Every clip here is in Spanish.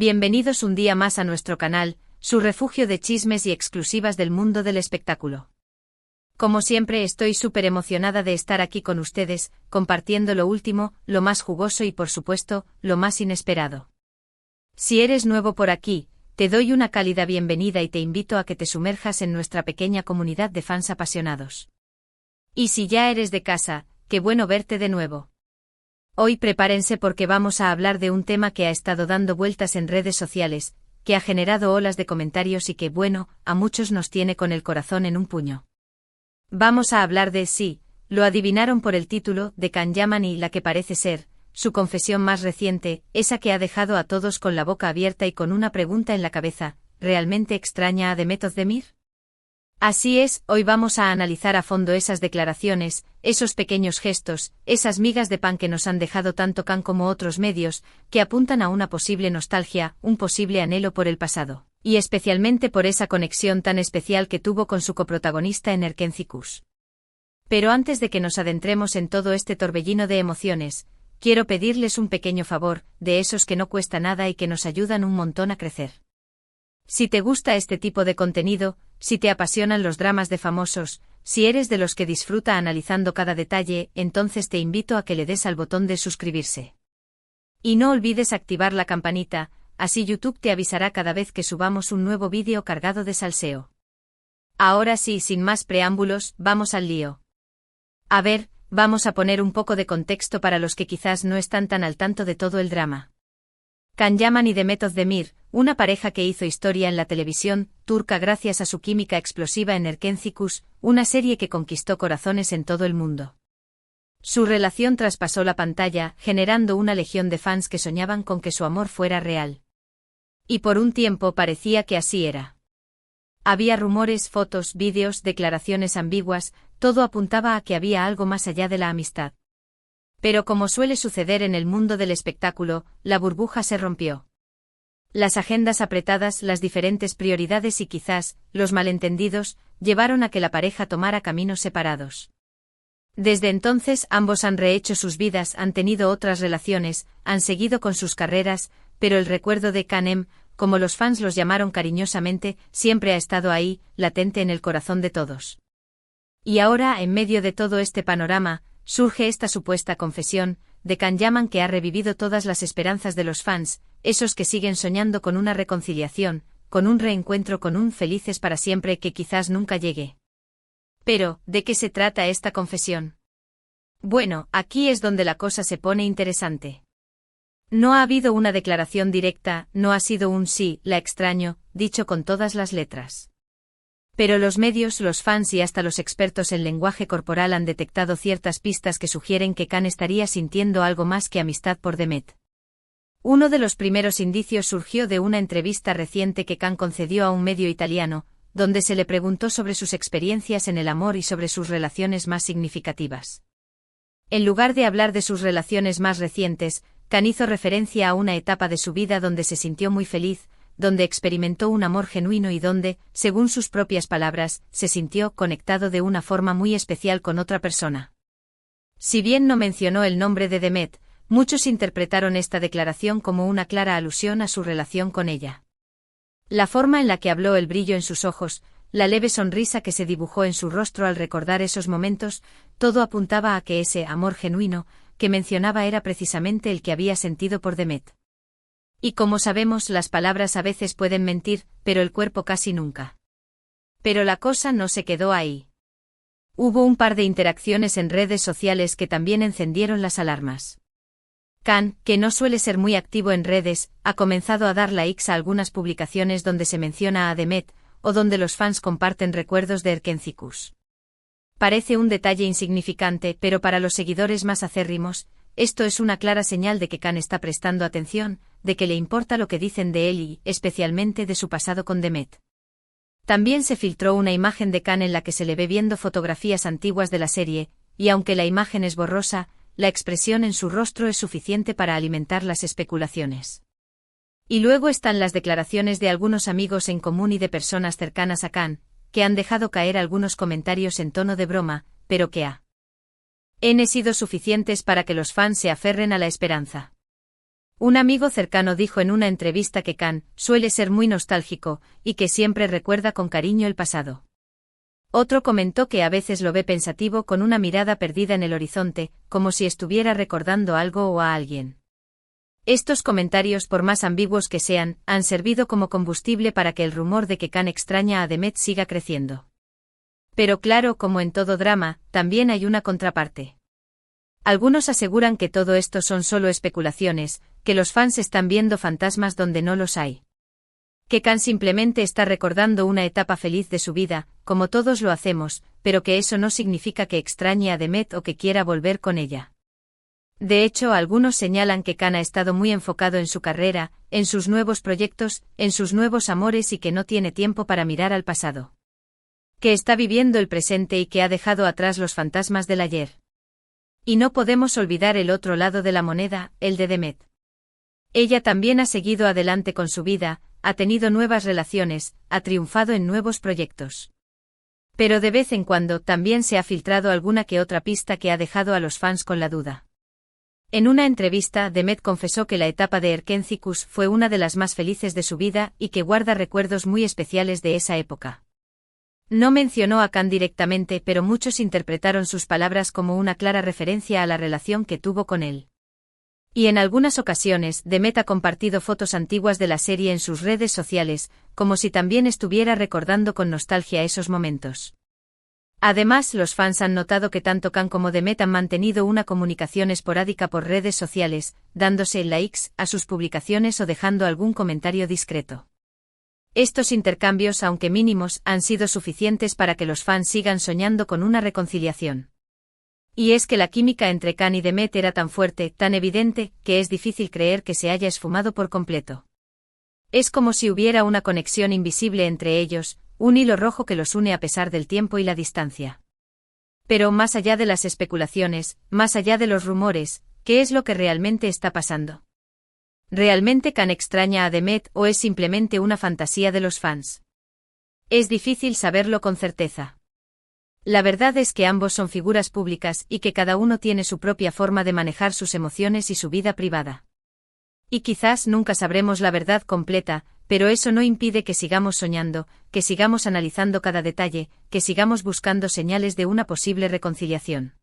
Bienvenidos un día más a nuestro canal, su refugio de chismes y exclusivas del mundo del espectáculo. Como siempre estoy súper emocionada de estar aquí con ustedes, compartiendo lo último, lo más jugoso y por supuesto, lo más inesperado. Si eres nuevo por aquí, te doy una cálida bienvenida y te invito a que te sumerjas en nuestra pequeña comunidad de fans apasionados. Y si ya eres de casa, qué bueno verte de nuevo. Hoy prepárense porque vamos a hablar de un tema que ha estado dando vueltas en redes sociales, que ha generado olas de comentarios y que, bueno, a muchos nos tiene con el corazón en un puño. Vamos a hablar de, sí, lo adivinaron por el título, de Can Yaman y la que parece ser, su confesión más reciente, esa que ha dejado a todos con la boca abierta y con una pregunta en la cabeza, ¿realmente extraña a Demet Özdemir? Así es, hoy vamos a analizar a fondo esas declaraciones, esos pequeños gestos, esas migas de pan que nos han dejado tanto Can como otros medios, que apuntan a una posible nostalgia, un posible anhelo por el pasado, y especialmente por esa conexión tan especial que tuvo con su coprotagonista en Erkenzikuş. Pero antes de que nos adentremos en todo este torbellino de emociones, quiero pedirles un pequeño favor, de esos que no cuesta nada y que nos ayudan un montón a crecer. Si te gusta este tipo de contenido, si te apasionan los dramas de famosos, si eres de los que disfruta analizando cada detalle, entonces te invito a que le des al botón de suscribirse. Y no olvides activar la campanita, así YouTube te avisará cada vez que subamos un nuevo vídeo cargado de salseo. Ahora sí, sin más preámbulos, vamos al lío. A ver, vamos a poner un poco de contexto para los que quizás no están tan al tanto de todo el drama. Can Yaman y Demet Özdemir, una pareja que hizo historia en la televisión turca gracias a su química explosiva en Erkenzikuş, una serie que conquistó corazones en todo el mundo. Su relación traspasó la pantalla, generando una legión de fans que soñaban con que su amor fuera real. Y por un tiempo parecía que así era. Había rumores, fotos, vídeos, declaraciones ambiguas, todo apuntaba a que había algo más allá de la amistad. Pero como suele suceder en el mundo del espectáculo, la burbuja se rompió. Las agendas apretadas, las diferentes prioridades y quizás, los malentendidos, llevaron a que la pareja tomara caminos separados. Desde entonces ambos han rehecho sus vidas, han tenido otras relaciones, han seguido con sus carreras, pero el recuerdo de Can, como los fans los llamaron cariñosamente, siempre ha estado ahí, latente en el corazón de todos. Y ahora, en medio de todo este panorama, surge esta supuesta confesión, de Can Yaman que ha revivido todas las esperanzas de los fans, esos que siguen soñando con una reconciliación, con un reencuentro, con un felices para siempre que quizás nunca llegue. Pero, ¿de qué se trata esta confesión? Bueno, aquí es donde la cosa se pone interesante. No ha habido una declaración directa, no ha sido un sí, la extraño, dicho con todas las letras. Pero los medios, los fans y hasta los expertos en lenguaje corporal han detectado ciertas pistas que sugieren que Can estaría sintiendo algo más que amistad por Demet. Uno de los primeros indicios surgió de una entrevista reciente que Can concedió a un medio italiano, donde se le preguntó sobre sus experiencias en el amor y sobre sus relaciones más significativas. En lugar de hablar de sus relaciones más recientes, Can hizo referencia a una etapa de su vida donde se sintió muy feliz, donde experimentó un amor genuino y donde, según sus propias palabras, se sintió conectado de una forma muy especial con otra persona. Si bien no mencionó el nombre de Demet, muchos interpretaron esta declaración como una clara alusión a su relación con ella. La forma en la que habló, el brillo en sus ojos, la leve sonrisa que se dibujó en su rostro al recordar esos momentos, todo apuntaba a que ese amor genuino que mencionaba era precisamente el que había sentido por Demet. Y como sabemos, las palabras a veces pueden mentir, pero el cuerpo casi nunca. Pero la cosa no se quedó ahí. Hubo un par de interacciones en redes sociales que también encendieron las alarmas. Can, que no suele ser muy activo en redes, ha comenzado a dar likes a algunas publicaciones donde se menciona a Demet, o donde los fans comparten recuerdos de Erkenzikuş. Parece un detalle insignificante, pero para los seguidores más acérrimos, esto es una clara señal de que Can está prestando atención, de que le importa lo que dicen de él y, especialmente, de su pasado con Demet. También se filtró una imagen de Can en la que se le ve viendo fotografías antiguas de la serie, y aunque la imagen es borrosa, la expresión en su rostro es suficiente para alimentar las especulaciones. Y luego están las declaraciones de algunos amigos en común y de personas cercanas a Can, que han dejado caer algunos comentarios en tono de broma, pero que han sido suficientes para que los fans se aferren a la esperanza. Un amigo cercano dijo en una entrevista que Khan suele ser muy nostálgico y que siempre recuerda con cariño el pasado. Otro comentó que a veces lo ve pensativo con una mirada perdida en el horizonte, como si estuviera recordando algo o a alguien. Estos comentarios, por más ambiguos que sean, han servido como combustible para que el rumor de que Khan extraña a Demet siga creciendo. Pero claro, como en todo drama, también hay una contraparte. Algunos aseguran que todo esto son solo especulaciones, que los fans están viendo fantasmas donde no los hay. Que Khan simplemente está recordando una etapa feliz de su vida, como todos lo hacemos, pero que eso no significa que extrañe a Demet o que quiera volver con ella. De hecho, algunos señalan que Khan ha estado muy enfocado en su carrera, en sus nuevos proyectos, en sus nuevos amores y que no tiene tiempo para mirar al pasado. Que está viviendo el presente y que ha dejado atrás los fantasmas del ayer. Y no podemos olvidar el otro lado de la moneda, el de Demet. Ella también ha seguido adelante con su vida, ha tenido nuevas relaciones, ha triunfado en nuevos proyectos. Pero de vez en cuando también se ha filtrado alguna que otra pista que ha dejado a los fans con la duda. En una entrevista, Demet confesó que la etapa de Erkencikus fue una de las más felices de su vida y que guarda recuerdos muy especiales de esa época. No mencionó a Khan directamente, pero muchos interpretaron sus palabras como una clara referencia a la relación que tuvo con él. Y en algunas ocasiones, Demet ha compartido fotos antiguas de la serie en sus redes sociales, como si también estuviera recordando con nostalgia esos momentos. Además, los fans han notado que tanto Khan como Demet han mantenido una comunicación esporádica por redes sociales, dándose likes a sus publicaciones o dejando algún comentario discreto. Estos intercambios, aunque mínimos, han sido suficientes para que los fans sigan soñando con una reconciliación. Y es que la química entre Khan y Demet era tan fuerte, tan evidente, que es difícil creer que se haya esfumado por completo. Es como si hubiera una conexión invisible entre ellos, un hilo rojo que los une a pesar del tiempo y la distancia. Pero más allá de las especulaciones, más allá de los rumores, ¿qué es lo que realmente está pasando? ¿Realmente Khan extraña a Demet o es simplemente una fantasía de los fans? Es difícil saberlo con certeza. La verdad es que ambos son figuras públicas y que cada uno tiene su propia forma de manejar sus emociones y su vida privada. Y quizás nunca sabremos la verdad completa, pero eso no impide que sigamos soñando, que sigamos analizando cada detalle, que sigamos buscando señales de una posible reconciliación.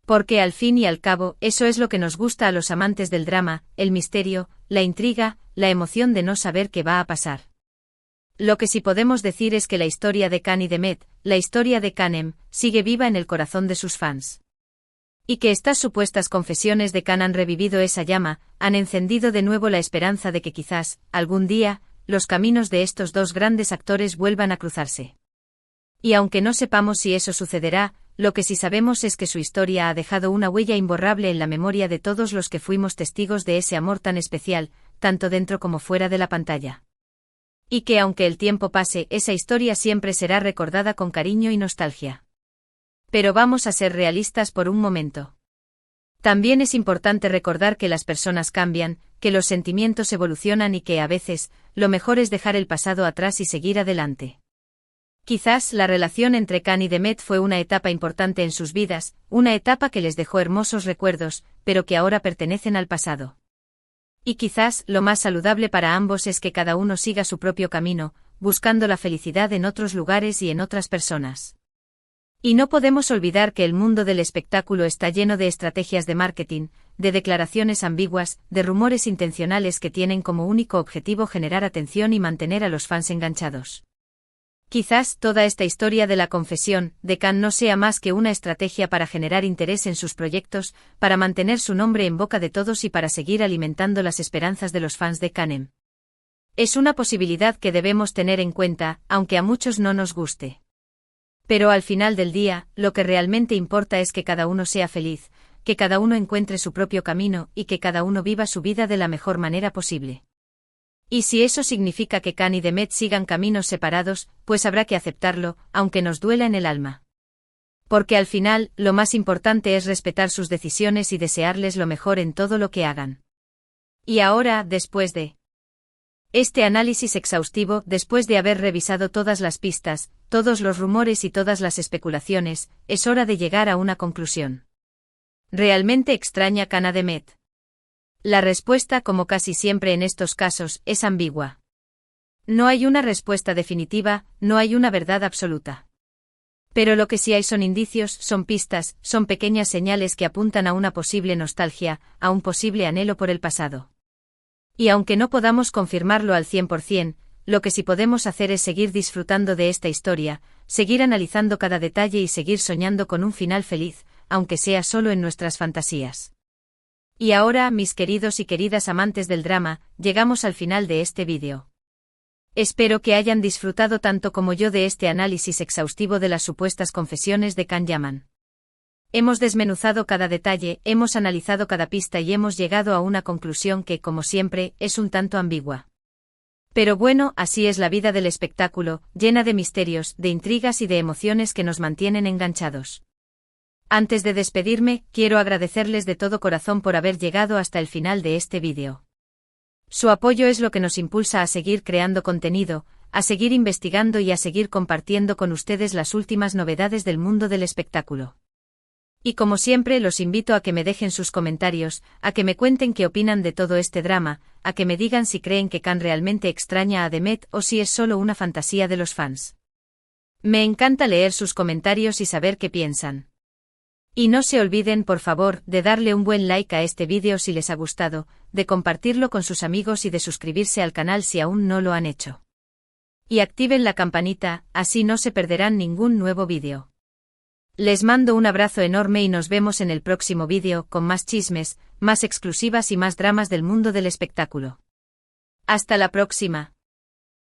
Porque al fin y al cabo, eso es lo que nos gusta a los amantes del drama, el misterio, la intriga, la emoción de no saber qué va a pasar. Lo que sí podemos decir es que la historia de Khan y Demet, la historia de Khan-Em, sigue viva en el corazón de sus fans. Y que estas supuestas confesiones de Khan han revivido esa llama, han encendido de nuevo la esperanza de que quizás, algún día, los caminos de estos dos grandes actores vuelvan a cruzarse. Y aunque no sepamos si eso sucederá, lo que sí sabemos es que su historia ha dejado una huella imborrable en la memoria de todos los que fuimos testigos de ese amor tan especial, tanto dentro como fuera de la pantalla. Y que aunque el tiempo pase, esa historia siempre será recordada con cariño y nostalgia. Pero vamos a ser realistas por un momento. También es importante recordar que las personas cambian, que los sentimientos evolucionan y que a veces, lo mejor es dejar el pasado atrás y seguir adelante. Quizás la relación entre Khan y Demet fue una etapa importante en sus vidas, una etapa que les dejó hermosos recuerdos, pero que ahora pertenecen al pasado. Y quizás lo más saludable para ambos es que cada uno siga su propio camino, buscando la felicidad en otros lugares y en otras personas. Y no podemos olvidar que el mundo del espectáculo está lleno de estrategias de marketing, de declaraciones ambiguas, de rumores intencionales que tienen como único objetivo generar atención y mantener a los fans enganchados. Quizás toda esta historia de la confesión de Khan no sea más que una estrategia para generar interés en sus proyectos, para mantener su nombre en boca de todos y para seguir alimentando las esperanzas de los fans de Khan-Em. Es una posibilidad que debemos tener en cuenta, aunque a muchos no nos guste. Pero al final del día, lo que realmente importa es que cada uno sea feliz, que cada uno encuentre su propio camino y que cada uno viva su vida de la mejor manera posible. Y si eso significa que Khan y Demet sigan caminos separados, pues habrá que aceptarlo, aunque nos duela en el alma. Porque al final, lo más importante es respetar sus decisiones y desearles lo mejor en todo lo que hagan. Y ahora, después de este análisis exhaustivo, después de haber revisado todas las pistas, todos los rumores y todas las especulaciones, es hora de llegar a una conclusión. ¿Realmente extraña Khan a Demet? La respuesta, como casi siempre en estos casos, es ambigua. No hay una respuesta definitiva, no hay una verdad absoluta. Pero lo que sí hay son indicios, son pistas, son pequeñas señales que apuntan a una posible nostalgia, a un posible anhelo por el pasado. Y aunque no podamos confirmarlo al 100%, lo que sí podemos hacer es seguir disfrutando de esta historia, seguir analizando cada detalle y seguir soñando con un final feliz, aunque sea solo en nuestras fantasías. Y ahora, mis queridos y queridas amantes del drama, llegamos al final de este vídeo. Espero que hayan disfrutado tanto como yo de este análisis exhaustivo de las supuestas confesiones de Can Yaman. Hemos desmenuzado cada detalle, hemos analizado cada pista y hemos llegado a una conclusión que, como siempre, es un tanto ambigua. Pero bueno, así es la vida del espectáculo, llena de misterios, de intrigas y de emociones que nos mantienen enganchados. Antes de despedirme, quiero agradecerles de todo corazón por haber llegado hasta el final de este vídeo. Su apoyo es lo que nos impulsa a seguir creando contenido, a seguir investigando y a seguir compartiendo con ustedes las últimas novedades del mundo del espectáculo. Y como siempre los invito a que me dejen sus comentarios, a que me cuenten qué opinan de todo este drama, a que me digan si creen que Can realmente extraña a Demet o si es solo una fantasía de los fans. Me encanta leer sus comentarios y saber qué piensan. Y no se olviden, por favor, de darle un buen like a este vídeo si les ha gustado, de compartirlo con sus amigos y de suscribirse al canal si aún no lo han hecho. Y activen la campanita, así no se perderán ningún nuevo vídeo. Les mando un abrazo enorme y nos vemos en el próximo vídeo con más chismes, más exclusivas y más dramas del mundo del espectáculo. Hasta la próxima.